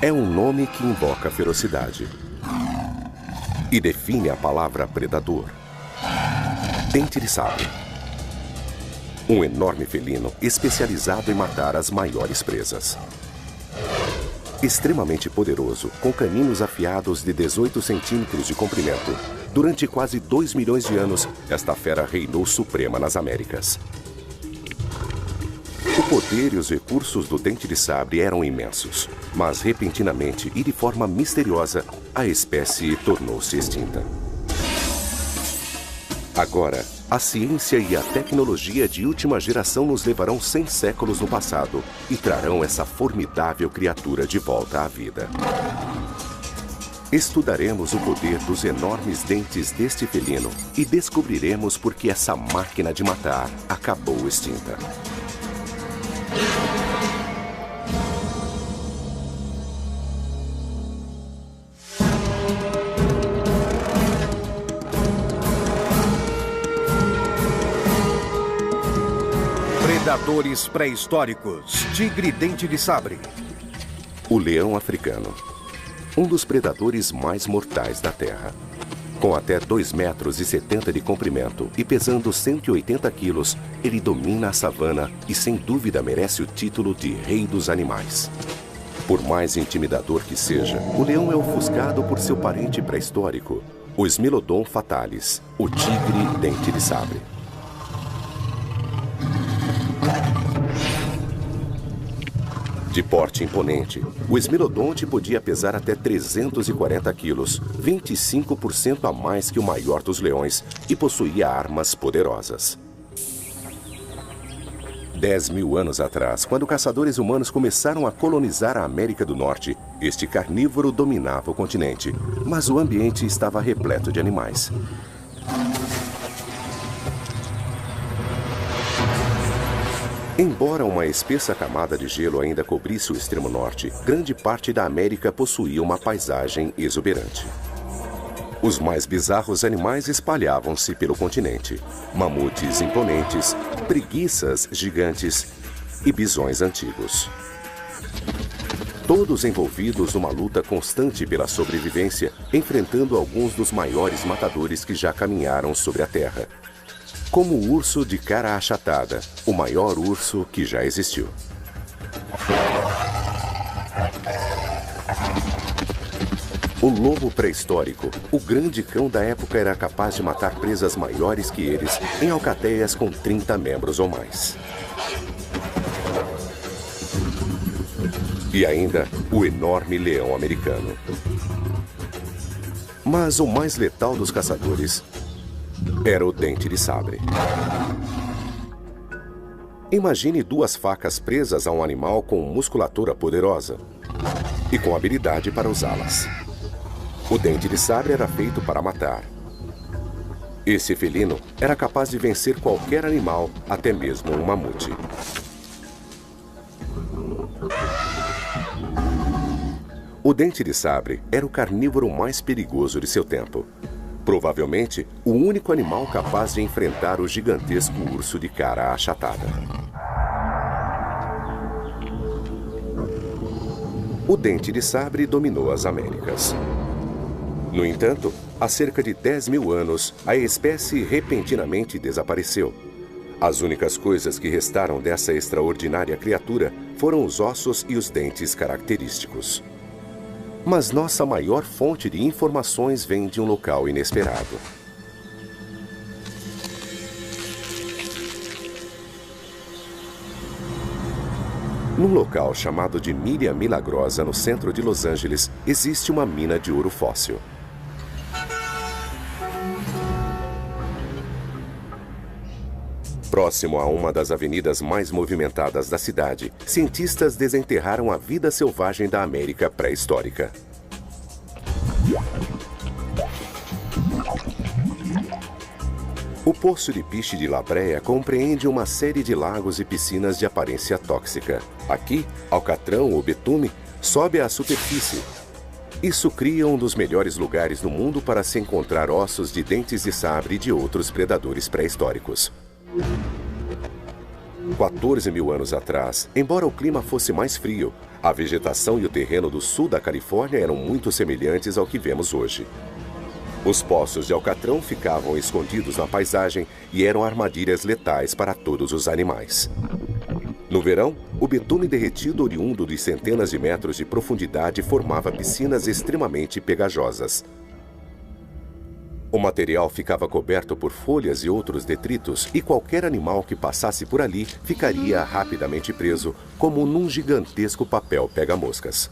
é um nome que invoca ferocidade e define a palavra predador. Dente de sabre. Um enorme felino especializado em matar as maiores presas. Extremamente poderoso, com caninos afiados de 18 centímetros de comprimento, durante quase 2 milhões de anos, esta fera reinou suprema nas Américas. O poder e os recursos do Dente de Sabre eram imensos, mas repentinamente e de forma misteriosa, a espécie tornou-se extinta. Agora, a ciência e a tecnologia de última geração nos levarão 100 séculos no passado e trarão essa formidável criatura de volta à vida. Estudaremos o poder dos enormes dentes deste felino e descobriremos por que essa máquina de matar acabou extinta. Predadores pré-históricos. Tigre Dente de Sabre. O leão africano. Um dos predadores mais mortais da Terra. Com até 2,70 metros de comprimento e pesando 180 quilos, ele domina a savana e sem dúvida merece o título de rei dos animais. Por mais intimidador que seja, o leão é ofuscado por seu parente pré-histórico, o Smilodon fatalis, o tigre dente de sabre. De porte imponente, o Smilodonte podia pesar até 340 quilos, 25% a mais que o maior dos leões, e possuía armas poderosas. 10 mil anos atrás, quando caçadores humanos começaram a colonizar a América do Norte, este carnívoro dominava o continente, mas o ambiente estava repleto de animais. Embora uma espessa camada de gelo ainda cobrisse o extremo norte, grande parte da América possuía uma paisagem exuberante. Os mais bizarros animais espalhavam-se pelo continente. Mamutes imponentes, preguiças gigantes e bisões antigos. Todos envolvidos numa luta constante pela sobrevivência, enfrentando alguns dos maiores matadores que já caminharam sobre a Terra. Como o urso de cara achatada, o maior urso que já existiu. O lobo pré-histórico, o grande cão da época, era capaz de matar presas maiores que eles em alcateias com 30 membros ou mais. E ainda, o enorme leão americano. Mas o mais letal dos caçadores era o dente de sabre. Imagine 2 facas presas a um animal com musculatura poderosa e com habilidade para usá-las. O dente de sabre era feito para matar. Esse felino era capaz de vencer qualquer animal, até mesmo um mamute. O dente de sabre era o carnívoro mais perigoso de seu tempo. Provavelmente, o único animal capaz de enfrentar o gigantesco urso de cara achatada. O dente de sabre dominou as Américas. No entanto, há cerca de 10 mil anos, a espécie repentinamente desapareceu. As únicas coisas que restaram dessa extraordinária criatura foram os ossos e os dentes característicos. Mas nossa maior fonte de informações vem de um local inesperado. Num local chamado de Milha Milagrosa, no centro de Los Angeles, existe uma mina de ouro fóssil. Próximo a uma das avenidas mais movimentadas da cidade, cientistas desenterraram a vida selvagem da América pré-histórica. O Poço de Piche de La Brea compreende uma série de lagos e piscinas de aparência tóxica. Aqui, alcatrão ou betume sobe à superfície. Isso cria um dos melhores lugares no mundo para se encontrar ossos de dentes de sabre e de outros predadores pré-históricos. 14.000 anos atrás, embora o clima fosse mais frio, a vegetação e o terreno do sul da Califórnia eram muito semelhantes ao que vemos hoje. Os poços de alcatrão ficavam escondidos na paisagem e eram armadilhas letais para todos os animais. No verão, o betume derretido oriundo de centenas de metros de profundidade formava piscinas extremamente pegajosas. O material ficava coberto por folhas e outros detritos e qualquer animal que passasse por ali ficaria rapidamente preso, como num gigantesco papel pega-moscas.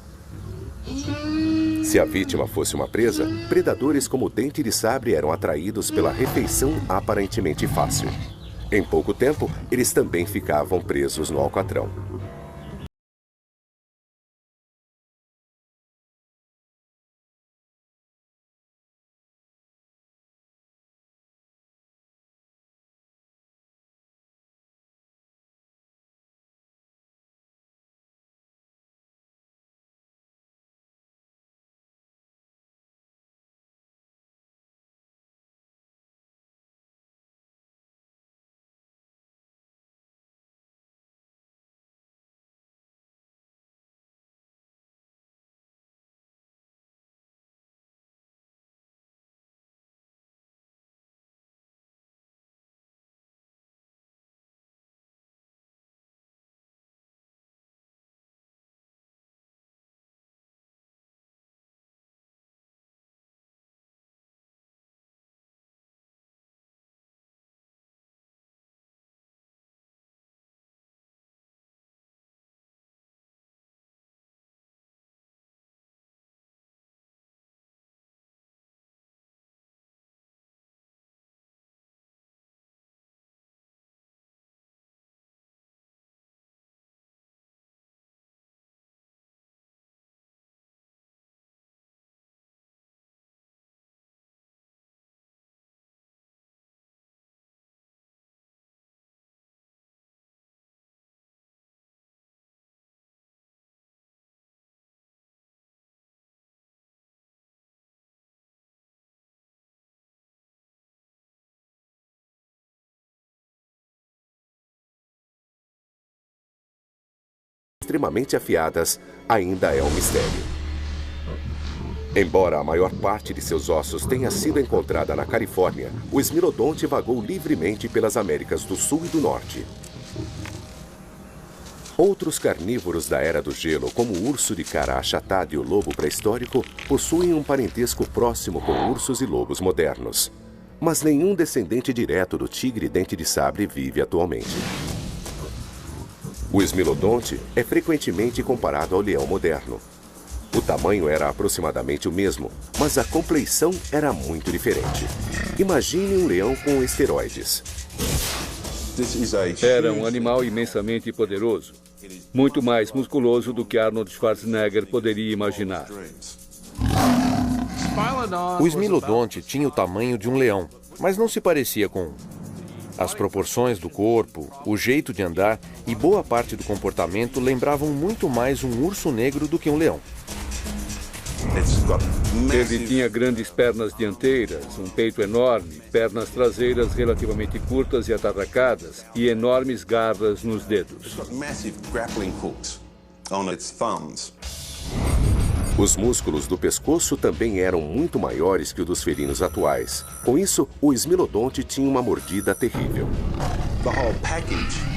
Se a vítima fosse uma presa, predadores como o dente de sabre eram atraídos pela refeição aparentemente fácil. Em pouco tempo, eles também ficavam presos no alcatrão. Extremamente afiadas, ainda é um mistério. Embora a maior parte de seus ossos tenha sido encontrada na Califórnia, o esmilodonte vagou livremente pelas Américas do Sul e do Norte. Outros carnívoros da Era do Gelo, como o urso de cara achatada e o lobo pré-histórico, possuem um parentesco próximo com ursos e lobos modernos. Mas nenhum descendente direto do tigre dente de sabre vive atualmente. O esmilodonte é frequentemente comparado ao leão moderno. O tamanho era aproximadamente o mesmo, mas a compleição era muito diferente. Imagine um leão com esteroides. Era um animal imensamente poderoso, muito mais musculoso do que Arnold Schwarzenegger poderia imaginar. O esmilodonte tinha o tamanho de um leão, mas não se parecia com um. As proporções do corpo, o jeito de andar e boa parte do comportamento lembravam muito mais um urso negro do que um leão. Ele tinha grandes pernas dianteiras, um peito enorme, pernas traseiras relativamente curtas e atarracadas e enormes garras nos dedos. Os músculos do pescoço também eram muito maiores que os dos felinos atuais. Com isso, o esmilodonte tinha uma mordida terrível.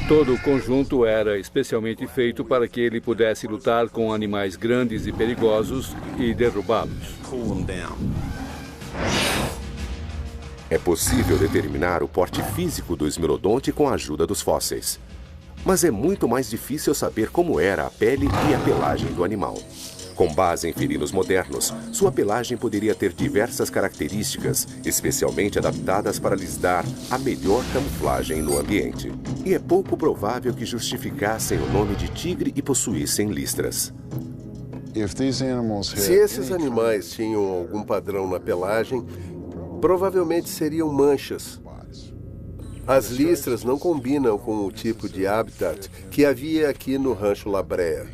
Todo o conjunto era especialmente feito para que ele pudesse lutar com animais grandes e perigosos e derrubá-los. É possível determinar o porte físico do esmilodonte com a ajuda dos fósseis. Mas é muito mais difícil saber como era a pele e a pelagem do animal. Com base em felinos modernos, sua pelagem poderia ter diversas características, especialmente adaptadas para lhes dar a melhor camuflagem no ambiente. E é pouco provável que justificassem o nome de tigre e possuíssem listras. Se esses animais tinham algum padrão na pelagem, provavelmente seriam manchas. As listras não combinam com o tipo de habitat que havia aqui no Rancho La Brea.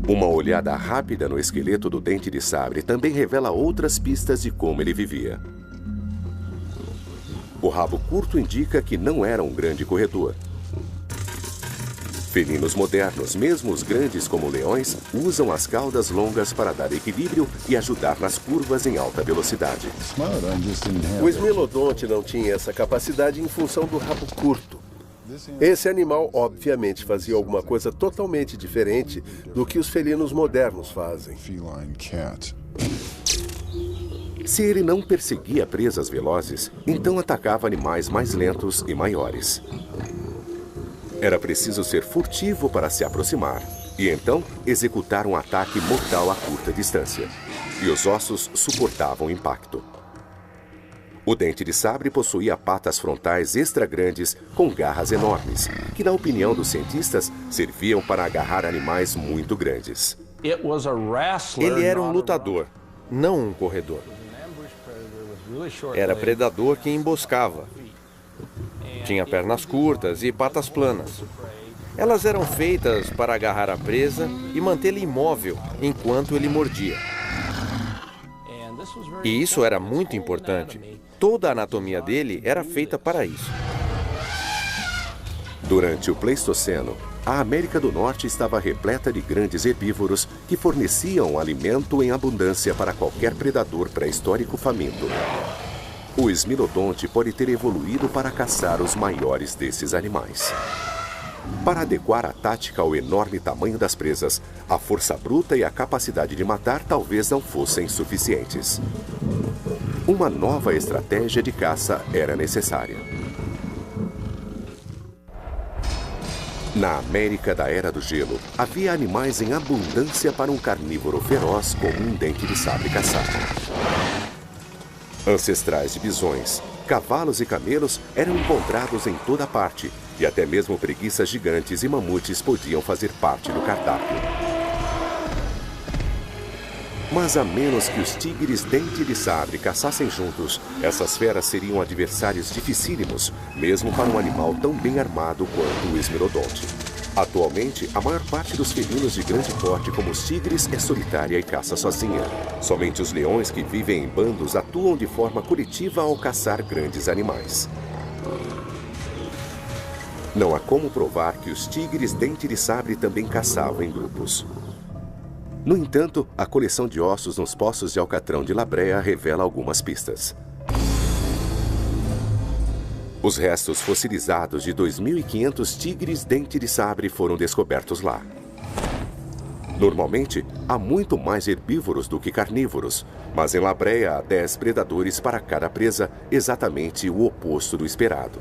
Uma olhada rápida no esqueleto do dente de sabre também revela outras pistas de como ele vivia. O rabo curto indica que não era um grande corredor. Felinos modernos, mesmo os grandes como leões, usam as caudas longas para dar equilíbrio e ajudar nas curvas em alta velocidade. O Smilodonte não tinha essa capacidade em função do rabo curto. Esse animal, obviamente, fazia alguma coisa totalmente diferente do que os felinos modernos fazem. Se ele não perseguia presas velozes, então atacava animais mais lentos e maiores. Era preciso ser furtivo para se aproximar e então executar um ataque mortal a curta distância. E os ossos suportavam o impacto. O dente de sabre possuía patas frontais extra grandes com garras enormes, que, na opinião dos cientistas, serviam para agarrar animais muito grandes. Ele era um lutador, não um corredor. Era predador que emboscava. Tinha pernas curtas e patas planas. Elas eram feitas para agarrar a presa e mantê-la imóvel enquanto ele mordia. E isso era muito importante. Toda a anatomia dele era feita para isso. Durante o Pleistoceno, a América do Norte estava repleta de grandes herbívoros que forneciam alimento em abundância para qualquer predador pré-histórico faminto. O Smilodonte pode ter evoluído para caçar os maiores desses animais. Para adequar a tática ao enorme tamanho das presas, a força bruta e a capacidade de matar talvez não fossem suficientes. Uma nova estratégia de caça era necessária. Na América da Era do Gelo, havia animais em abundância para um carnívoro feroz como um dente de sabre caçar. Ancestrais de bisões, cavalos e camelos eram encontrados em toda parte, e até mesmo preguiças gigantes e mamutes podiam fazer parte do cardápio. Mas a menos que os tigres dente de sabre caçassem juntos, essas feras seriam adversários dificílimos, mesmo para um animal tão bem armado quanto o Smilodonte. Atualmente, a maior parte dos felinos de grande porte, como os tigres, é solitária e caça sozinha. Somente os leões que vivem em bandos atuam de forma coletiva ao caçar grandes animais. Não há como provar que os tigres dente de sabre também caçavam em grupos. No entanto, a coleção de ossos nos poços de Alcatrão de La Brea revela algumas pistas. Os restos fossilizados de 2.500 tigres dente de sabre foram descobertos lá. Normalmente, há muito mais herbívoros do que carnívoros, mas em La Brea há 10 predadores para cada presa, exatamente o oposto do esperado.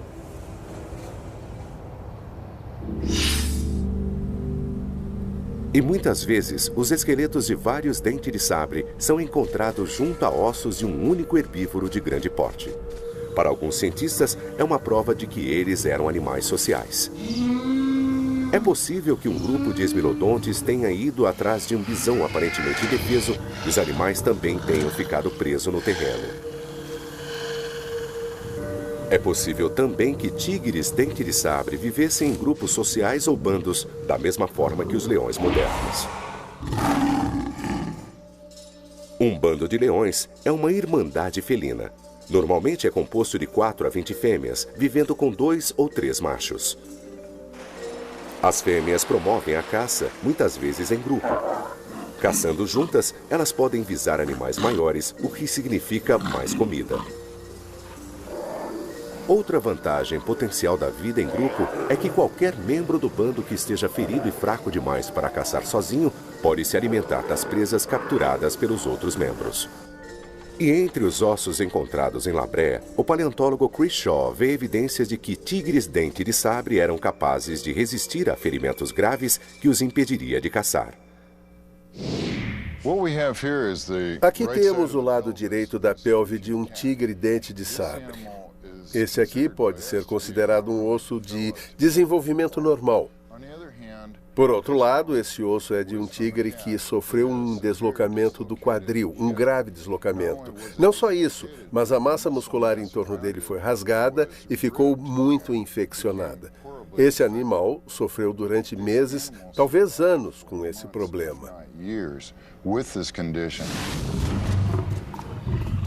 E muitas vezes, os esqueletos de vários dentes de sabre são encontrados junto a ossos de um único herbívoro de grande porte. Para alguns cientistas, é uma prova de que eles eram animais sociais. É possível que um grupo de esmilodontes tenha ido atrás de um bisão aparentemente indefeso e os animais também tenham ficado presos no terreno. É possível também que tigres dente de sabre vivessem em grupos sociais ou bandos, da mesma forma que os leões modernos. Um bando de leões é uma irmandade felina. Normalmente é composto de 4 a 20 fêmeas, vivendo com 2 ou 3 machos. As fêmeas promovem a caça, muitas vezes em grupo. Caçando juntas, elas podem visar animais maiores, o que significa mais comida. Outra vantagem potencial da vida em grupo é que qualquer membro do bando que esteja ferido e fraco demais para caçar sozinho pode se alimentar das presas capturadas pelos outros membros. E entre os ossos encontrados em La Brea, o paleontólogo Chris Shaw vê evidências de que tigres dente de sabre eram capazes de resistir a ferimentos graves que os impediria de caçar. Aqui temos o lado direito da pelve de um tigre dente de sabre. Esse aqui pode ser considerado um osso de desenvolvimento normal. Por outro lado, esse osso é de um tigre que sofreu um deslocamento do quadril, um grave deslocamento. Não só isso, mas a massa muscular em torno dele foi rasgada e ficou muito infeccionada. Esse animal sofreu durante meses, talvez anos, com esse problema.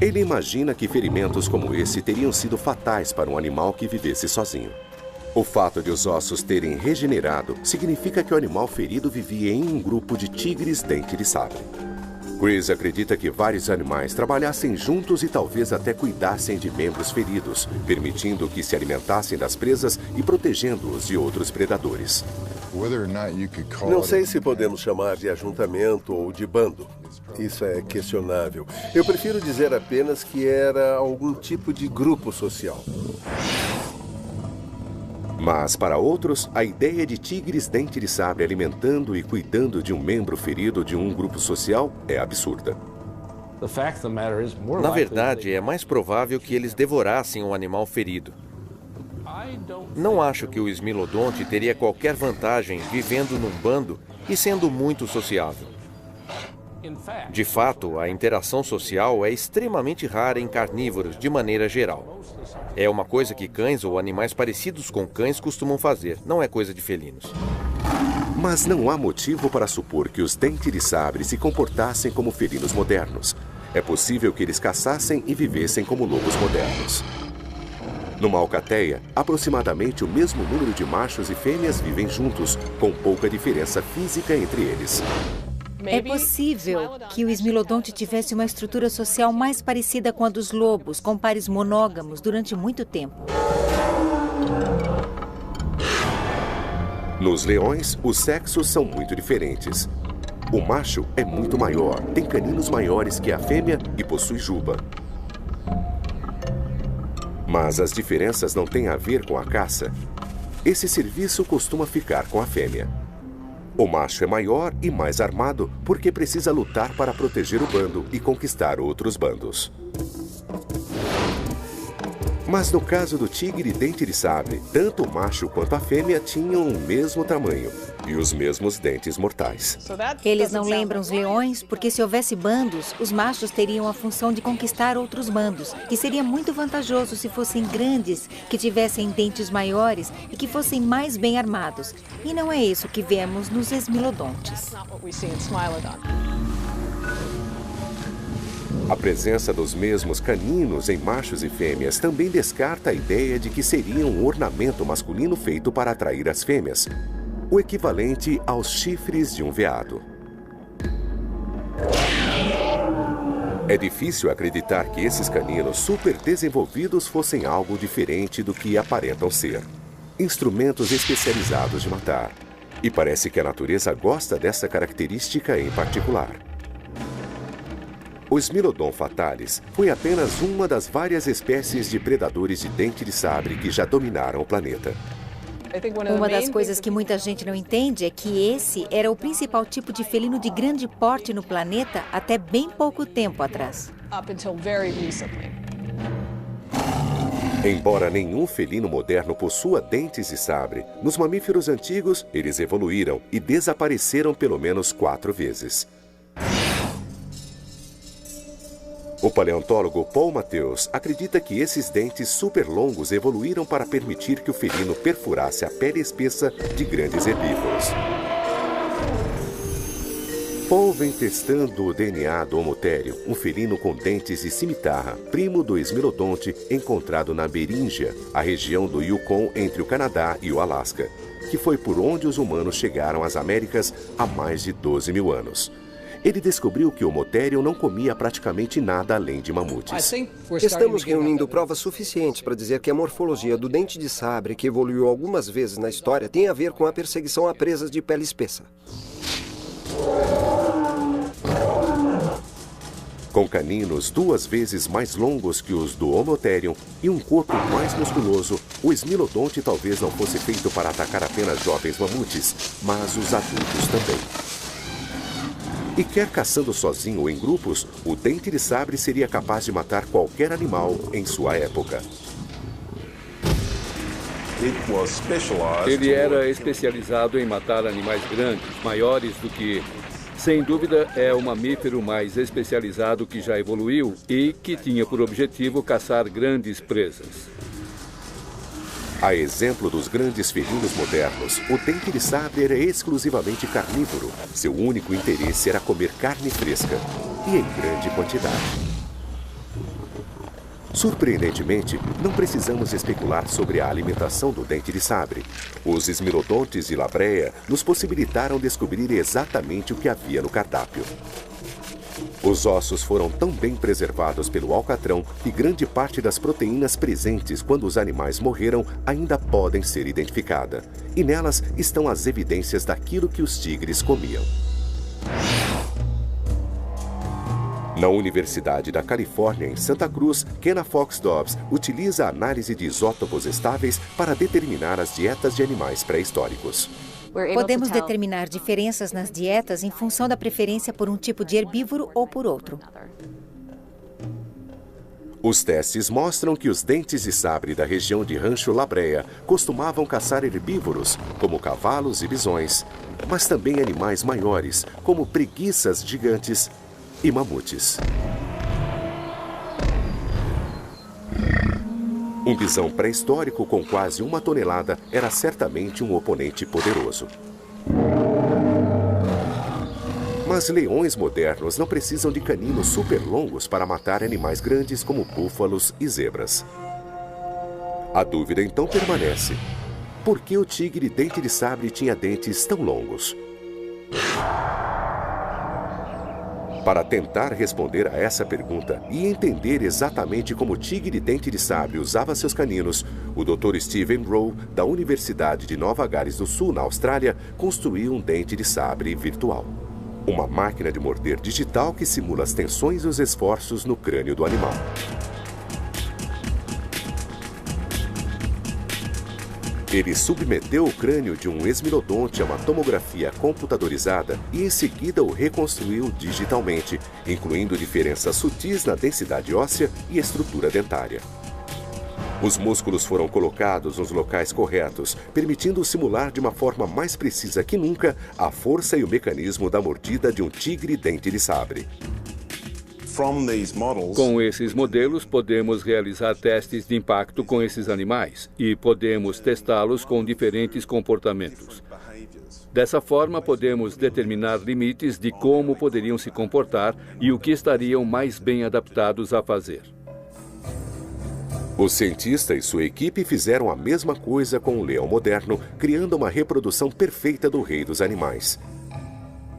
Ele imagina que ferimentos como esse teriam sido fatais para um animal que vivesse sozinho. O fato de os ossos terem regenerado significa que o animal ferido vivia em um grupo de tigres dente de sabre. Chris acredita que vários animais trabalhassem juntos e talvez até cuidassem de membros feridos, permitindo que se alimentassem das presas e protegendo-os de outros predadores. Não sei se podemos chamar de ajuntamento ou de bando. Isso é questionável. Eu prefiro dizer apenas que era algum tipo de grupo social. Mas, para outros, a ideia de tigres dente de sabre alimentando e cuidando de um membro ferido de um grupo social é absurda. Na verdade, é mais provável que eles devorassem um animal ferido. Não acho que o Smilodonte teria qualquer vantagem vivendo num bando e sendo muito sociável. De fato, a interação social é extremamente rara em carnívoros de maneira geral. É uma coisa que cães ou animais parecidos com cães costumam fazer, não é coisa de felinos. Mas não há motivo para supor que os dente de sabre se comportassem como felinos modernos. É possível que eles caçassem e vivessem como lobos modernos. Numa alcateia, aproximadamente o mesmo número de machos e fêmeas vivem juntos, com pouca diferença física entre eles. É possível que o Smilodonte tivesse uma estrutura social mais parecida com a dos lobos, com pares monógamos durante muito tempo. Nos leões, os sexos são muito diferentes. O macho é muito maior, tem caninos maiores que a fêmea e possui juba. Mas as diferenças não têm a ver com a caça. Esse serviço costuma ficar com a fêmea. O macho é maior e mais armado porque precisa lutar para proteger o bando e conquistar outros bandos. Mas no caso do tigre dente de sabre, tanto o macho quanto a fêmea tinham o mesmo tamanho e os mesmos dentes mortais. Eles não lembram os leões porque se houvesse bandos, os machos teriam a função de conquistar outros bandos. E seria muito vantajoso se fossem grandes, que tivessem dentes maiores e que fossem mais bem armados. E não é isso que vemos nos Smilodontes. A presença dos mesmos caninos em machos e fêmeas também descarta a ideia de que seria um ornamento masculino feito para atrair as fêmeas, o equivalente aos chifres de um veado. É difícil acreditar que esses caninos super desenvolvidos fossem algo diferente do que aparentam ser. Instrumentos especializados de matar. E parece que a natureza gosta dessa característica em particular. O Smilodon fatalis foi apenas uma das várias espécies de predadores de dente de sabre que já dominaram o planeta. Uma das coisas que muita gente não entende é que esse era o principal tipo de felino de grande porte no planeta até bem pouco tempo atrás. Embora nenhum felino moderno possua dentes de sabre, nos mamíferos antigos eles evoluíram e desapareceram pelo menos 4 vezes. O paleontólogo Paul Matthews acredita que esses dentes super longos evoluíram para permitir que o felino perfurasse a pele espessa de grandes herbívoros. Paul vem testando o DNA do Homotherium, um felino com dentes de cimitarra, primo do Smilodonte, encontrado na Beríngia, a região do Yukon entre o Canadá e o Alasca, que foi por onde os humanos chegaram às Américas há mais de 12 mil anos. Ele descobriu que o Homotherium não comia praticamente nada além de mamutes. Estamos reunindo provas suficientes para dizer que a morfologia do dente de sabre, que evoluiu algumas vezes na história, tem a ver com a perseguição a presas de pele espessa. Com caninos 2 vezes mais longos que os do Homotherium e um corpo mais musculoso, o Smilodonte talvez não fosse feito para atacar apenas jovens mamutes, mas os adultos também. E quer caçando sozinho ou em grupos, o dente de sabre seria capaz de matar qualquer animal em sua época. Ele era especializado em matar animais grandes, maiores do que ele. Sem dúvida, é o mamífero mais especializado que já evoluiu e que tinha por objetivo caçar grandes presas. A exemplo dos grandes felinos modernos, o dente de sabre era exclusivamente carnívoro. Seu único interesse era comer carne fresca e em grande quantidade. Surpreendentemente, não precisamos especular sobre a alimentação do dente de sabre. Os esmilodontes e labreia nos possibilitaram descobrir exatamente o que havia no cardápio. Os ossos foram tão bem preservados pelo alcatrão que grande parte das proteínas presentes quando os animais morreram ainda podem ser identificadas. E nelas estão as evidências daquilo que os tigres comiam. Na Universidade da Califórnia, em Santa Cruz, Kenna Fox Dobbs utiliza a análise de isótopos estáveis para determinar as dietas de animais pré-históricos. Podemos determinar diferenças nas dietas em função da preferência por um tipo de herbívoro ou por outro. Os testes mostram que os dentes de sabre da região de Rancho La Brea costumavam caçar herbívoros, como cavalos e bisões, mas também animais maiores, como preguiças gigantes e mamutes. Um bisão pré-histórico com quase 1 tonelada era certamente um oponente poderoso. Mas leões modernos não precisam de caninos super longos para matar animais grandes como búfalos e zebras. A dúvida então permanece. Por que o tigre dente de sabre tinha dentes tão longos? Para tentar responder a essa pergunta e entender exatamente como o tigre dente de sabre usava seus caninos, o Dr. Stephen Rowe, da Universidade de Nova Gales do Sul, na Austrália, construiu um dente de sabre virtual. Uma máquina de morder digital que simula as tensões e os esforços no crânio do animal. Ele submeteu o crânio de um esmilodonte a uma tomografia computadorizada e em seguida o reconstruiu digitalmente, incluindo diferenças sutis na densidade óssea e estrutura dentária. Os músculos foram colocados nos locais corretos, permitindo simular de uma forma mais precisa que nunca a força e o mecanismo da mordida de um tigre dente de sabre. Com esses modelos, podemos realizar testes de impacto com esses animais e podemos testá-los com diferentes comportamentos. Dessa forma, podemos determinar limites de como poderiam se comportar e o que estariam mais bem adaptados a fazer. O cientista e sua equipe fizeram a mesma coisa com o leão moderno, criando uma reprodução perfeita do rei dos animais.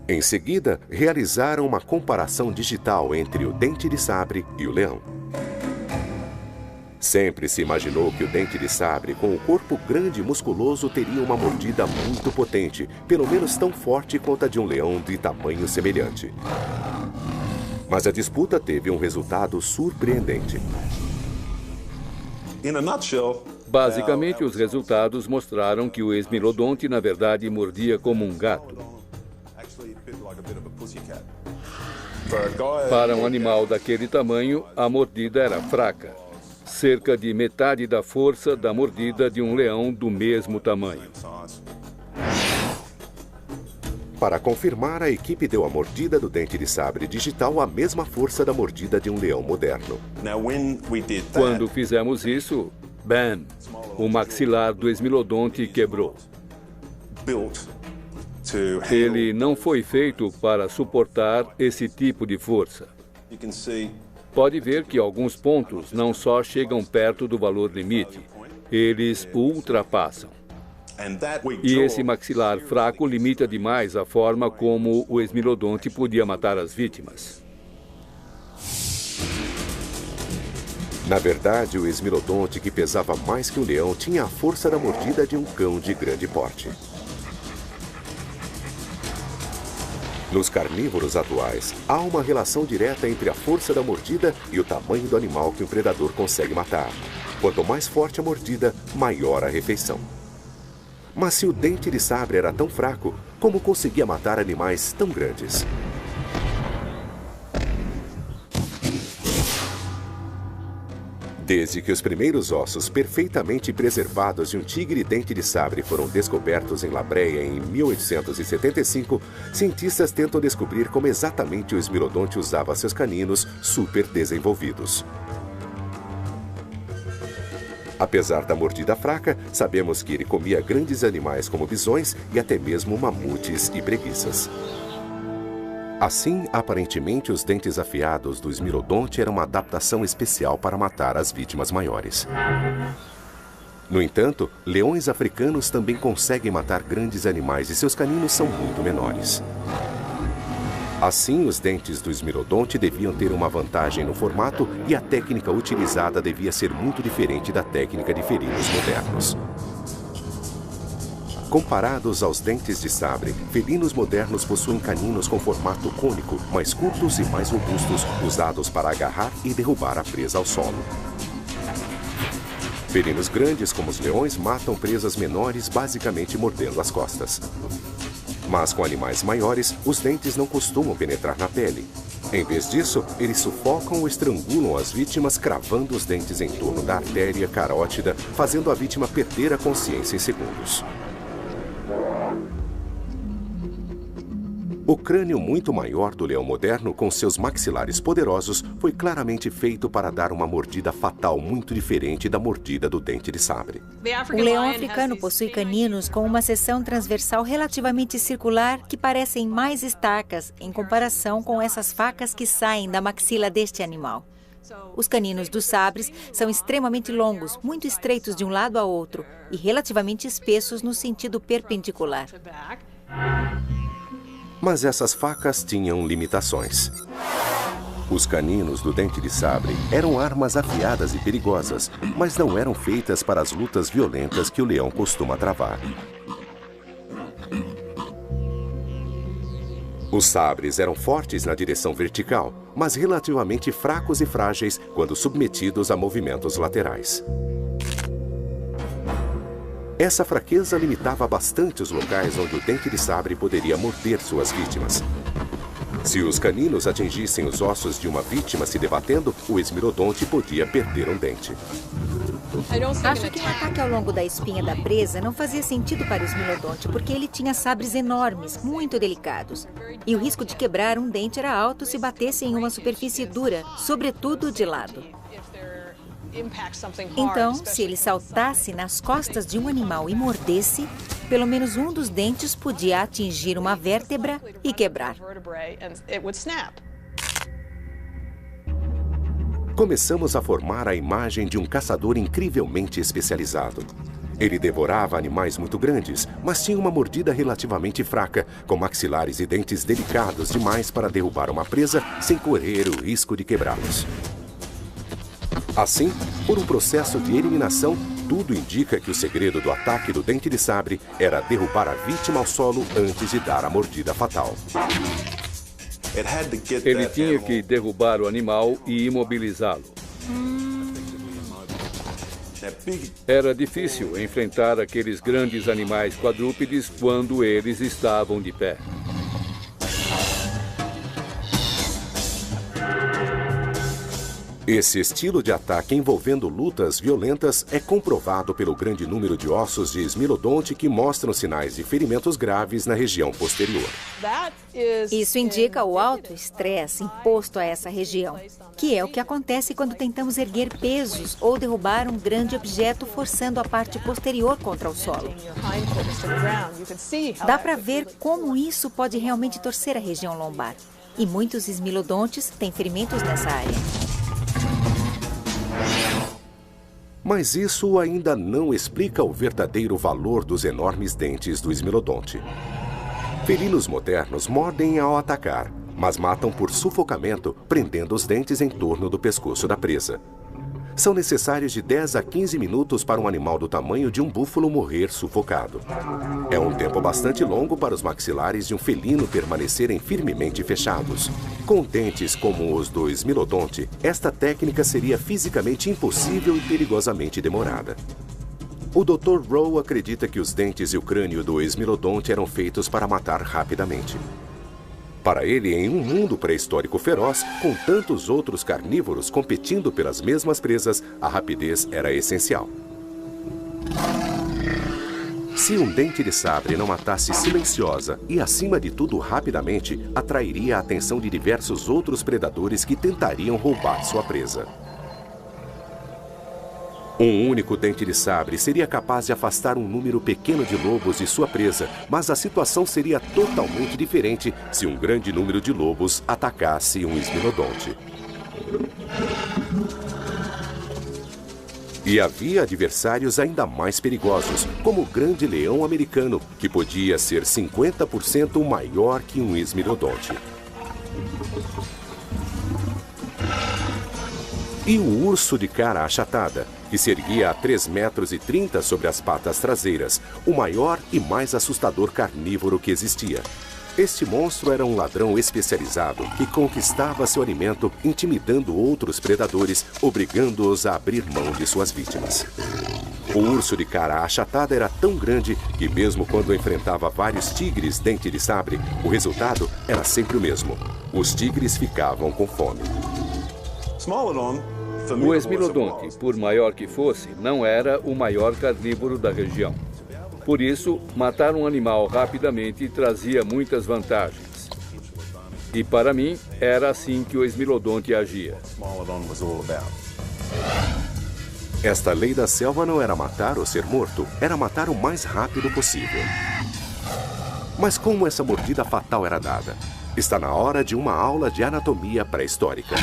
Em seguida, realizaram uma comparação digital entre o dente de sabre e o leão. Sempre se imaginou que o dente de sabre, com o corpo grande e musculoso, teria uma mordida muito potente, pelo menos tão forte quanto a de um leão de tamanho semelhante. Mas a disputa teve um resultado surpreendente. Basicamente, os resultados mostraram que o esmilodonte, na verdade, mordia como um gato. Para um animal daquele tamanho, a mordida era fraca, cerca de metade da força da mordida de um leão do mesmo tamanho. Para confirmar, a equipe deu à mordida do dente de sabre digital a mesma força da mordida de um leão moderno. Quando fizemos isso, bam! O maxilar do esmilodonte quebrou. Ele não foi feito para suportar esse tipo de força. Pode ver que alguns pontos não só chegam perto do valor limite, eles o ultrapassam. E esse maxilar fraco limita demais a forma como o esmilodonte podia matar as vítimas. Na verdade, o esmilodonte, que pesava mais que um leão, tinha a força da mordida de um cão de grande porte. Nos carnívoros atuais, há uma relação direta entre a força da mordida e o tamanho do animal que um predador consegue matar. Quanto mais forte a mordida, maior a refeição. Mas se o dente de sabre era tão fraco, como conseguia matar animais tão grandes? Desde que os primeiros ossos perfeitamente preservados de um tigre dente de sabre foram descobertos em La Brea em 1875, cientistas tentam descobrir como exatamente o esmilodonte usava seus caninos super desenvolvidos. Apesar da mordida fraca, sabemos que ele comia grandes animais como bisões e até mesmo mamutes e preguiças. Assim, aparentemente, os dentes afiados do esmilodonte eram uma adaptação especial para matar as vítimas maiores. No entanto, leões africanos também conseguem matar grandes animais e seus caninos são muito menores. Assim, os dentes do esmilodonte deviam ter uma vantagem no formato e a técnica utilizada devia ser muito diferente da técnica de felinos modernos. Comparados aos dentes de sabre, felinos modernos possuem caninos com formato cônico, mais curtos e mais robustos, usados para agarrar e derrubar a presa ao solo. Felinos grandes, como os leões, matam presas menores basicamente mordendo as costas. Mas com animais maiores, os dentes não costumam penetrar na pele. Em vez disso, eles sufocam ou estrangulam as vítimas, cravando os dentes em torno da artéria carótida, fazendo a vítima perder a consciência em segundos. O crânio muito maior do leão moderno, com seus maxilares poderosos, foi claramente feito para dar uma mordida fatal muito diferente da mordida do dente de sabre. O leão africano possui caninos com uma seção transversal relativamente circular que parecem mais estacas em comparação com essas facas que saem da maxila deste animal. Os caninos dos sabres são extremamente longos, muito estreitos de um lado a outro e relativamente espessos no sentido perpendicular. Mas essas facas tinham limitações. Os caninos do dente de sabre eram armas afiadas e perigosas, mas não eram feitas para as lutas violentas que o leão costuma travar. Os sabres eram fortes na direção vertical, mas relativamente fracos e frágeis quando submetidos a movimentos laterais. Essa fraqueza limitava bastante os locais onde o dente de sabre poderia morder suas vítimas. Se os caninos atingissem os ossos de uma vítima se debatendo, o esmilodonte podia perder um dente. Acho que um ataque ao longo da espinha da presa não fazia sentido para o esmilodonte, porque ele tinha sabres enormes, muito delicados. E o risco de quebrar um dente era alto se batesse em uma superfície dura, sobretudo de lado. Então, se ele saltasse nas costas de um animal e mordesse, pelo menos um dos dentes podia atingir uma vértebra e quebrar. Começamos a formar a imagem de um caçador incrivelmente especializado. Ele devorava animais muito grandes, mas tinha uma mordida relativamente fraca, com maxilares e dentes delicados demais para derrubar uma presa sem correr o risco de quebrá-los. Assim, por um processo de eliminação, tudo indica que o segredo do ataque do dente de sabre era derrubar a vítima ao solo antes de dar a mordida fatal. Ele tinha que derrubar o animal e imobilizá-lo. Era difícil enfrentar aqueles grandes animais quadrúpedes quando eles estavam de pé. Esse estilo de ataque envolvendo lutas violentas é comprovado pelo grande número de ossos de esmilodonte que mostram sinais de ferimentos graves na região posterior. Isso indica o alto estresse imposto a essa região, que é o que acontece quando tentamos erguer pesos ou derrubar um grande objeto forçando a parte posterior contra o solo. Dá para ver como isso pode realmente torcer a região lombar. E muitos esmilodontes têm ferimentos nessa área. Mas isso ainda não explica o verdadeiro valor dos enormes dentes do esmilodonte. Felinos modernos mordem ao atacar, mas matam por sufocamento, prendendo os dentes em torno do pescoço da presa. São necessários de 10 a 15 minutos para um animal do tamanho de um búfalo morrer sufocado. É um tempo bastante longo para os maxilares de um felino permanecerem firmemente fechados. Com dentes como os do esmilodonte, esta técnica seria fisicamente impossível e perigosamente demorada. O Dr. Rowe acredita que os dentes e o crânio do esmilodonte eram feitos para matar rapidamente. Para ele, em um mundo pré-histórico feroz, com tantos outros carnívoros competindo pelas mesmas presas, a rapidez era essencial. Se um dente de sabre não matasse silenciosa e, acima de tudo, rapidamente, atrairia a atenção de diversos outros predadores que tentariam roubar sua presa. Um único dente de sabre seria capaz de afastar um número pequeno de lobos de sua presa, mas a situação seria totalmente diferente se um grande número de lobos atacasse um esmilodonte. E havia adversários ainda mais perigosos, como o grande leão americano, que podia ser 50% maior que um esmilodonte. E o urso de cara achatada, que se erguia a 3,30 metros sobre as patas traseiras, o maior e mais assustador carnívoro que existia. Este monstro era um ladrão especializado que conquistava seu alimento intimidando outros predadores, obrigando-os a abrir mão de suas vítimas. O urso de cara achatada era tão grande que mesmo quando enfrentava vários tigres dente de sabre, o resultado era sempre o mesmo. Os tigres ficavam com fome. O esmilodonte, por maior que fosse, não era o maior carnívoro da região. Por isso, matar um animal rapidamente trazia muitas vantagens. E para mim, era assim que o esmilodonte agia. Esta lei da selva não era matar ou ser morto, era matar o mais rápido possível. Mas como essa mordida fatal era dada? Está na hora de uma aula de anatomia pré-histórica.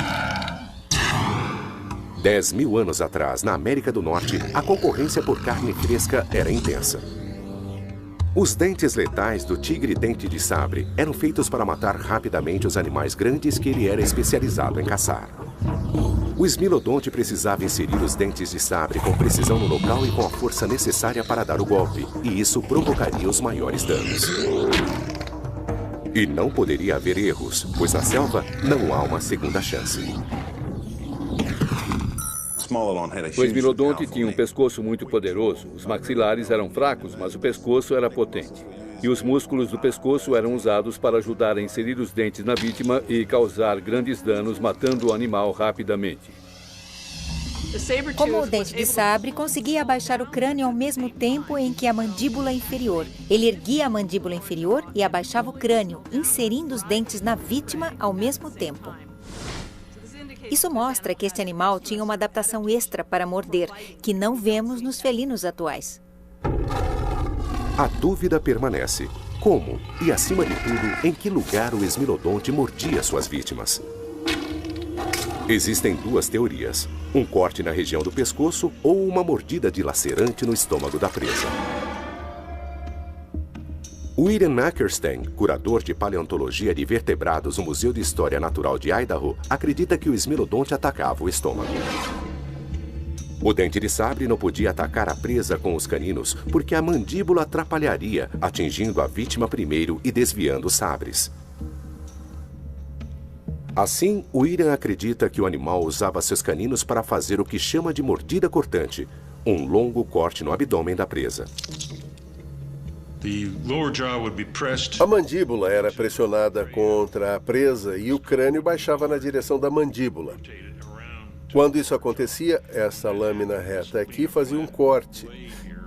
10.000 anos atrás, na América do Norte, a concorrência por carne fresca era intensa. Os dentes letais do tigre dente de sabre eram feitos para matar rapidamente os animais grandes que ele era especializado em caçar. O esmilodonte precisava inserir os dentes de sabre com precisão no local e com a força necessária para dar o golpe, e isso provocaria os maiores danos. E não poderia haver erros, pois na selva não há uma segunda chance. O esmilodonte tinha um pescoço muito poderoso. Os maxilares eram fracos, mas o pescoço era potente. E os músculos do pescoço eram usados para ajudar a inserir os dentes na vítima e causar grandes danos, matando o animal rapidamente. Como o dente de sabre conseguia abaixar o crânio ao mesmo tempo em que a mandíbula inferior. Ele erguia a mandíbula inferior e abaixava o crânio, inserindo os dentes na vítima ao mesmo tempo. Isso mostra que este animal tinha uma adaptação extra para morder, que não vemos nos felinos atuais. A dúvida permanece. Como? E, acima de tudo, em que lugar o esmilodonte mordia suas vítimas? Existem duas teorias. Um corte na região do pescoço ou uma mordida dilacerante no estômago da presa. William Ackerstein, curador de paleontologia de vertebrados no Museu de História Natural de Idaho, acredita que o esmilodonte atacava o estômago. O dente de sabre não podia atacar a presa com os caninos porque a mandíbula atrapalharia, atingindo a vítima primeiro e desviando os sabres. Assim, William acredita que o animal usava seus caninos para fazer o que chama de mordida cortante, um longo corte no abdômen da presa. A mandíbula era pressionada contra a presa e o crânio baixava na direção da mandíbula. Quando isso acontecia, essa lâmina reta aqui fazia um corte.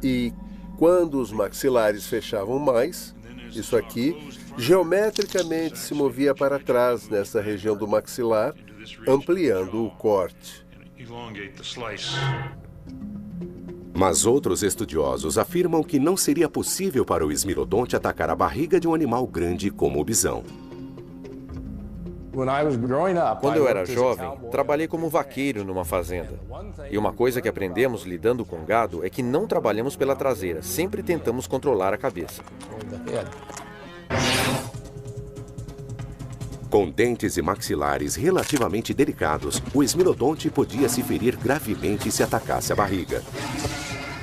E quando os maxilares fechavam mais, isso aqui, geometricamente se movia para trás nessa região do maxilar, ampliando o corte. Mas outros estudiosos afirmam que não seria possível para o esmilodonte atacar a barriga de um animal grande como o bisão. Quando eu era jovem, trabalhei como vaqueiro numa fazenda. E uma coisa que aprendemos lidando com gado é que não trabalhamos pela traseira, sempre tentamos controlar a cabeça. Com dentes e maxilares relativamente delicados, o esmilodonte podia se ferir gravemente se atacasse a barriga.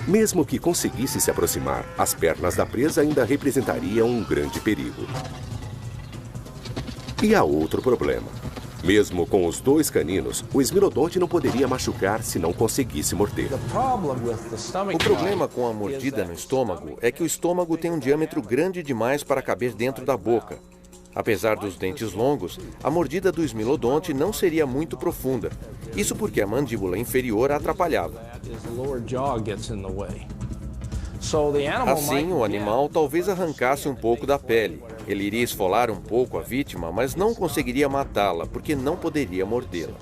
Mesmo que conseguisse se aproximar, as pernas da presa ainda representariam um grande perigo. E há outro problema. Mesmo com os dois caninos, o esmilodonte não poderia machucar se não conseguisse morder. O problema com a mordida no estômago é que o estômago tem um diâmetro grande demais para caber dentro da boca. Apesar dos dentes longos, a mordida do esmilodonte não seria muito profunda. Isso porque a mandíbula inferior a atrapalhava. Assim, o animal talvez arrancasse um pouco da pele. Ele iria esfolar um pouco a vítima, mas não conseguiria matá-la, porque não poderia mordê-la.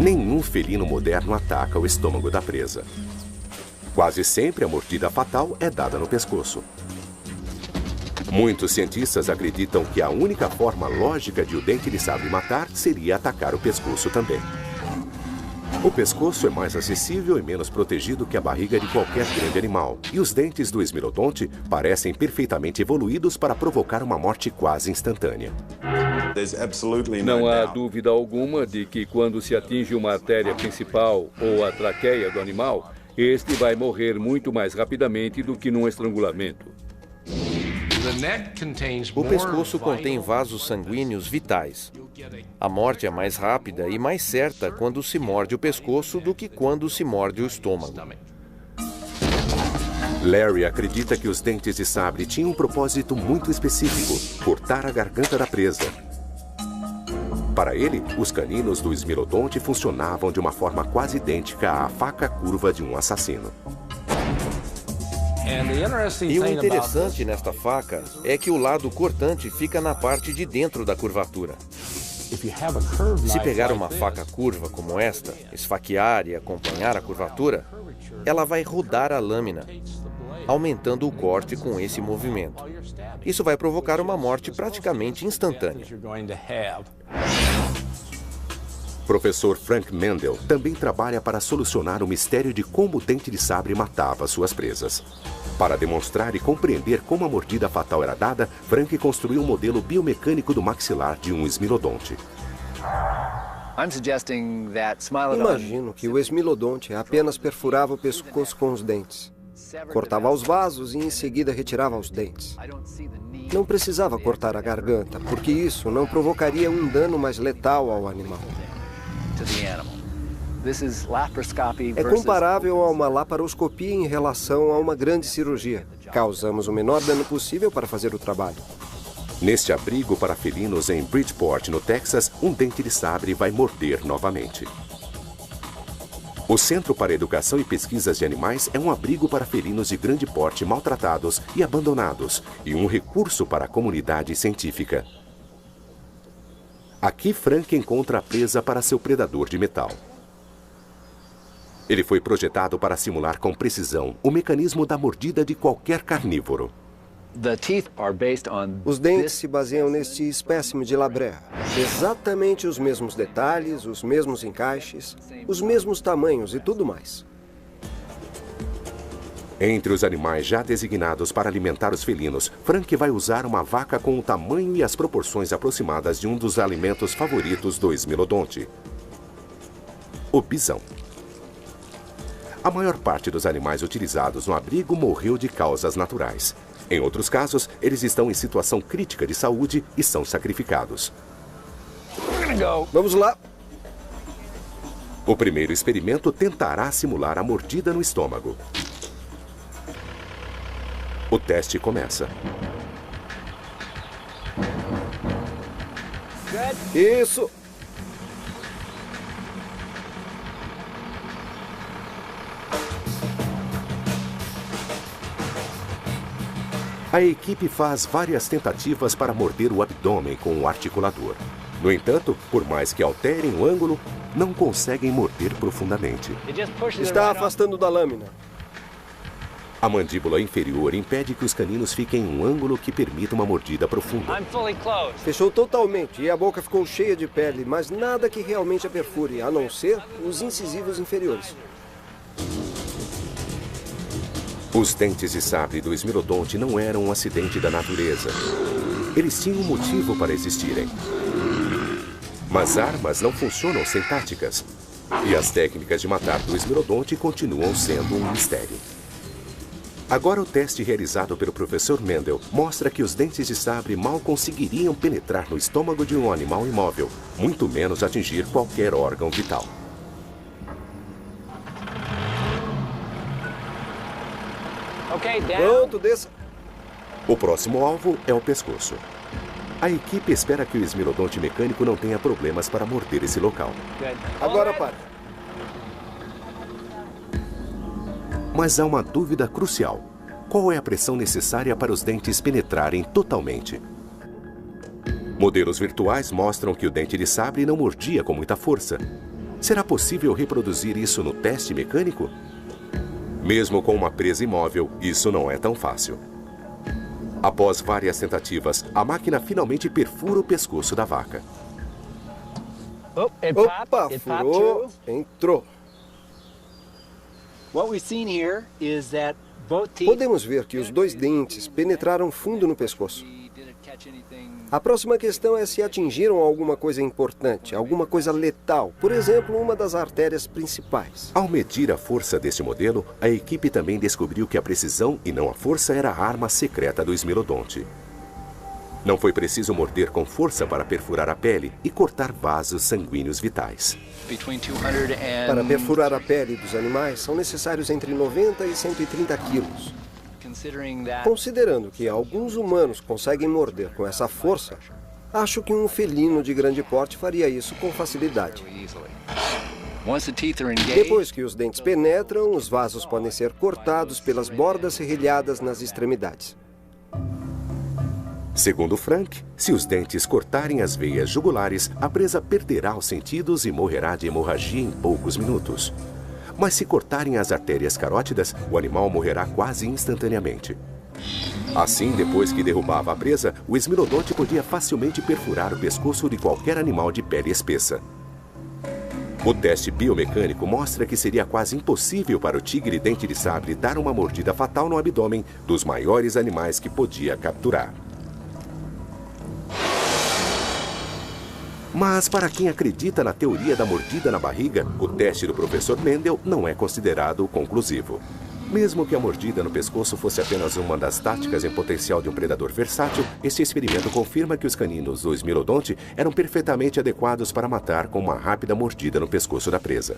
Nenhum felino moderno ataca o estômago da presa. Quase sempre a mordida fatal é dada no pescoço. Muitos cientistas acreditam que a única forma lógica de o dente de sabre matar seria atacar o pescoço também. O pescoço é mais acessível e menos protegido que a barriga de qualquer grande animal. E os dentes do esmilodonte parecem perfeitamente evoluídos para provocar uma morte quase instantânea. Não há dúvida alguma de que quando se atinge uma artéria principal ou a traqueia do animal, este vai morrer muito mais rapidamente do que num estrangulamento. O pescoço contém vasos sanguíneos vitais. A morte é mais rápida e mais certa quando se morde o pescoço do que quando se morde o estômago. Larry acredita que os dentes de sabre tinham um propósito muito específico: cortar a garganta da presa. Para ele, os caninos do esmilodonte funcionavam de uma forma quase idêntica à faca curva de um assassino. E o interessante nesta faca é que o lado cortante fica na parte de dentro da curvatura. Se pegar uma faca curva como esta, esfaquear e acompanhar a curvatura, ela vai rodar a lâmina, aumentando o corte com esse movimento. Isso vai provocar uma morte praticamente instantânea. Professor Frank Mendel também trabalha para solucionar o mistério de como o dente de sabre matava suas presas. Para demonstrar e compreender como a mordida fatal era dada, Frank construiu um modelo biomecânico do maxilar de um esmilodonte. Imagino que o esmilodonte apenas perfurava o pescoço com os dentes. Cortava os vasos e em seguida retirava os dentes. Não precisava cortar a garganta, porque isso não provocaria um dano mais letal ao animal. É comparável a uma laparoscopia em relação a uma grande cirurgia. Causamos o menor dano possível para fazer o trabalho. Neste abrigo para felinos em Bridgeport, no Texas, um dente de sabre vai morder novamente. O Centro para Educação e Pesquisas de Animais é um abrigo para felinos de grande porte maltratados e abandonados e um recurso para a comunidade científica. Aqui Frank encontra a presa para seu predador de metal. Ele foi projetado para simular com precisão o mecanismo da mordida de qualquer carnívoro. Os dentes se baseiam neste espécime de labré. Exatamente os mesmos detalhes, os mesmos encaixes, os mesmos tamanhos e tudo mais. Entre os animais já designados para alimentar os felinos, Frank vai usar uma vaca com o tamanho e as proporções aproximadas de um dos alimentos favoritos do esmilodonte: o bisão. A maior parte dos animais utilizados no abrigo morreu de causas naturais. Em outros casos, eles estão em situação crítica de saúde e são sacrificados. Vamos lá! O primeiro experimento tentará simular a mordida no estômago. O teste começa. Isso! A equipe faz várias tentativas para morder o abdômen com o articulador. No entanto, por mais que alterem o ângulo, não conseguem morder profundamente. Está afastando da lâmina. A mandíbula inferior impede que os caninos fiquem em um ângulo que permita uma mordida profunda. Fechou totalmente e a boca ficou cheia de pele, mas nada que realmente a perfure, a não ser os incisivos inferiores. Os dentes de sabre do esmilodonte não eram um acidente da natureza. Eles tinham um motivo para existirem. Mas armas não funcionam sem táticas. E as técnicas de matar do esmilodonte continuam sendo um mistério. Agora o teste realizado pelo professor Mendel mostra que os dentes de sabre mal conseguiriam penetrar no estômago de um animal imóvel, muito menos atingir qualquer órgão vital. Pronto, desça. O próximo alvo é o pescoço. A equipe espera que o esmilodonte mecânico não tenha problemas para morder esse local. Agora para. Mas há uma dúvida crucial. Qual é a pressão necessária para os dentes penetrarem totalmente? Modelos virtuais mostram que o dente de sabre não mordia com muita força. Será possível reproduzir isso no teste mecânico? Mesmo com uma presa imóvel, isso não é tão fácil. Após várias tentativas, a máquina finalmente perfura o pescoço da vaca. Opa, furou, entrou. Podemos ver que os dois dentes penetraram fundo no pescoço. A próxima questão é se atingiram alguma coisa importante, alguma coisa letal, por exemplo, uma das artérias principais. Ao medir a força deste modelo, a equipe também descobriu que a precisão e não a força era a arma secreta do Esmilodonte. Não foi preciso morder com força para perfurar a pele e cortar vasos sanguíneos vitais. Para perfurar a pele dos animais, são necessários entre 90 e 130 quilos. Considerando que alguns humanos conseguem morder com essa força, acho que um felino de grande porte faria isso com facilidade. Depois que os dentes penetram, os vasos podem ser cortados pelas bordas serrilhadas nas extremidades. Segundo Frank, se os dentes cortarem as veias jugulares, a presa perderá os sentidos e morrerá de hemorragia em poucos minutos. Mas se cortarem as artérias carótidas, o animal morrerá quase instantaneamente. Assim, depois que derrubava a presa, o Esmilodonte podia facilmente perfurar o pescoço de qualquer animal de pele espessa. O teste biomecânico mostra que seria quase impossível para o tigre dente de sabre dar uma mordida fatal no abdômen dos maiores animais que podia capturar. Mas para quem acredita na teoria da mordida na barriga, o teste do professor Mendel não é considerado conclusivo. Mesmo que a mordida no pescoço fosse apenas uma das táticas em potencial de um predador versátil, este experimento confirma que os caninos do Esmilodonte eram perfeitamente adequados para matar com uma rápida mordida no pescoço da presa.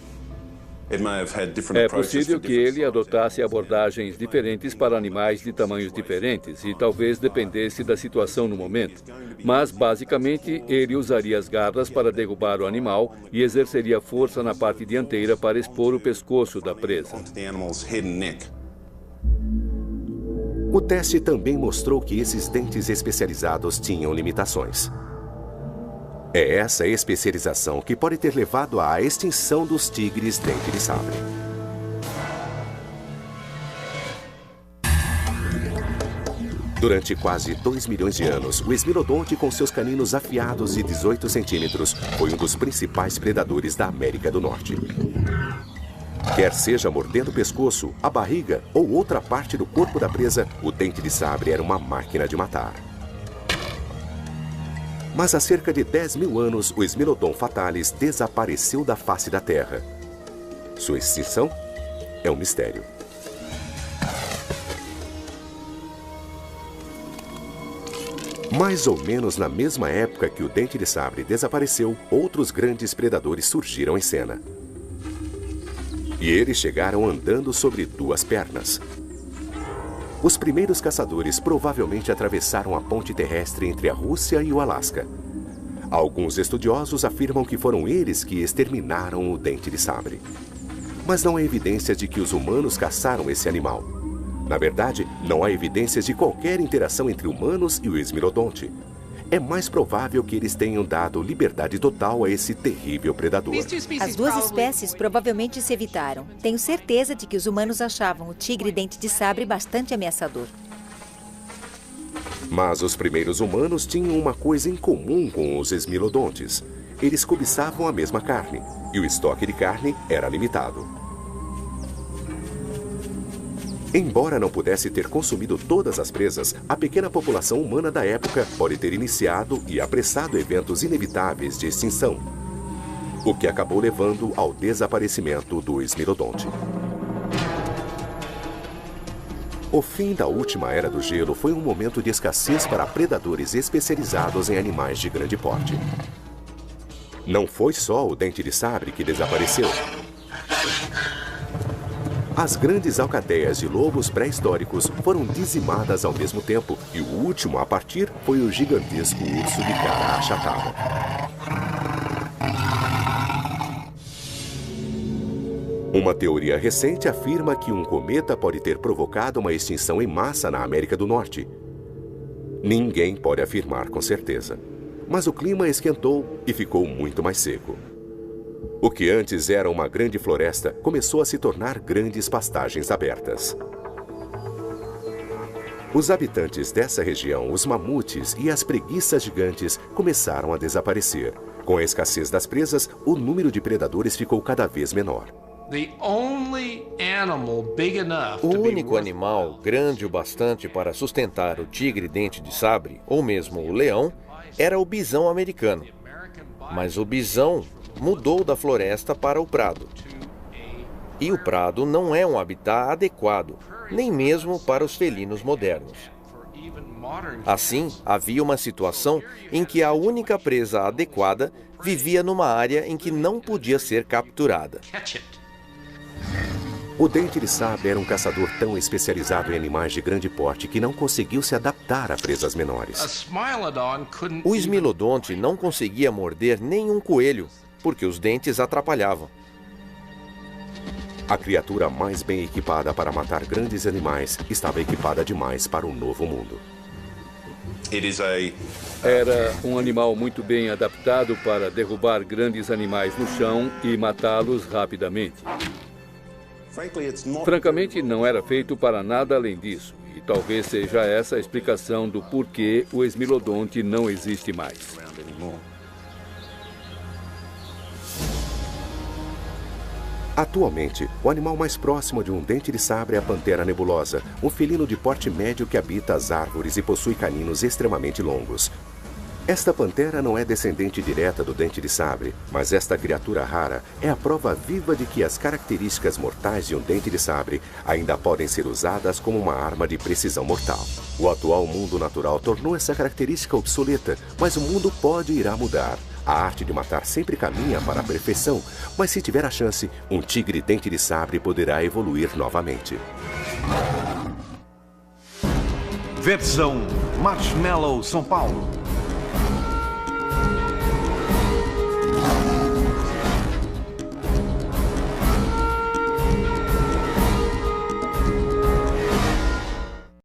É possível que ele adotasse abordagens diferentes para animais de tamanhos diferentes e talvez dependesse da situação no momento. Mas, basicamente, ele usaria as garras para derrubar o animal e exerceria força na parte dianteira para expor o pescoço da presa. O teste também mostrou que esses dentes especializados tinham limitações. É essa especialização que pode ter levado à extinção dos tigres dente de sabre. Durante quase 2 milhões de anos, o Esmilodonte, com seus caninos afiados de 18 centímetros, foi um dos principais predadores da América do Norte. Quer seja mordendo o pescoço, a barriga ou outra parte do corpo da presa, o dente de sabre era uma máquina de matar. Mas há cerca de 10 mil anos, o Esmilodon fatalis desapareceu da face da Terra. Sua extinção é um mistério. Mais ou menos na mesma época que o dente de sabre desapareceu, outros grandes predadores surgiram em cena. E eles chegaram andando sobre 2 pernas. Os primeiros caçadores provavelmente atravessaram a ponte terrestre entre a Rússia e o Alasca. Alguns estudiosos afirmam que foram eles que exterminaram o dente de sabre. Mas não há evidências de que os humanos caçaram esse animal. Na verdade, não há evidências de qualquer interação entre humanos e o Esmilodonte. É mais provável que eles tenham dado liberdade total a esse terrível predador. As 2 espécies provavelmente se evitaram. Tenho certeza de que os humanos achavam o tigre dente de sabre bastante ameaçador. Mas os primeiros humanos tinham uma coisa em comum com os Esmilodontes. Eles cobiçavam a mesma carne, e o estoque de carne era limitado. Embora não pudesse ter consumido todas as presas, a pequena população humana da época pode ter iniciado e apressado eventos inevitáveis de extinção, o que acabou levando ao desaparecimento do Esmilodonte. O fim da última era do gelo foi um momento de escassez para predadores especializados em animais de grande porte. Não foi só o dente de sabre que desapareceu. As grandes alcateias de lobos pré-históricos foram dizimadas ao mesmo tempo, e o último a partir foi o gigantesco urso de cara achatada. Uma teoria recente afirma que um cometa pode ter provocado uma extinção em massa na América do Norte. Ninguém pode afirmar com certeza, mas o clima esquentou e ficou muito mais seco. O que antes era uma grande floresta começou a se tornar grandes pastagens abertas. Os habitantes dessa região, os mamutes e as preguiças gigantes, começaram a desaparecer. Com a escassez das presas, o número de predadores ficou cada vez menor. O único animal grande o bastante para sustentar o tigre dente de sabre, ou mesmo o leão, era o bisão americano. Mas o bisão mudou da floresta para o prado. E o prado não é um habitat adequado, nem mesmo para os felinos modernos. Assim, havia uma situação em que a única presa adequada vivia numa área em que não podia ser capturada. O dente de sabre era um caçador tão especializado em animais de grande porte que não conseguiu se adaptar a presas menores. O esmilodonte não conseguia morder nenhum coelho, porque os dentes atrapalhavam. A criatura mais bem equipada para matar grandes animais estava equipada demais para o novo mundo. Era um animal muito bem adaptado para derrubar grandes animais no chão e matá-los rapidamente. Francamente, não era feito para nada além disso. E talvez seja essa a explicação do porquê o esmilodonte não existe mais. Atualmente, o animal mais próximo de um dente de sabre é a pantera nebulosa, um felino de porte médio que habita as árvores e possui caninos extremamente longos. Esta pantera não é descendente direta do dente de sabre, mas esta criatura rara é a prova viva de que as características mortais de um dente de sabre ainda podem ser usadas como uma arma de precisão mortal. O atual mundo natural tornou essa característica obsoleta, mas o mundo pode e irá mudar. A arte de matar sempre caminha para a perfeição, mas se tiver a chance, um tigre dente de sabre poderá evoluir novamente. Versão Marshmallow São Paulo.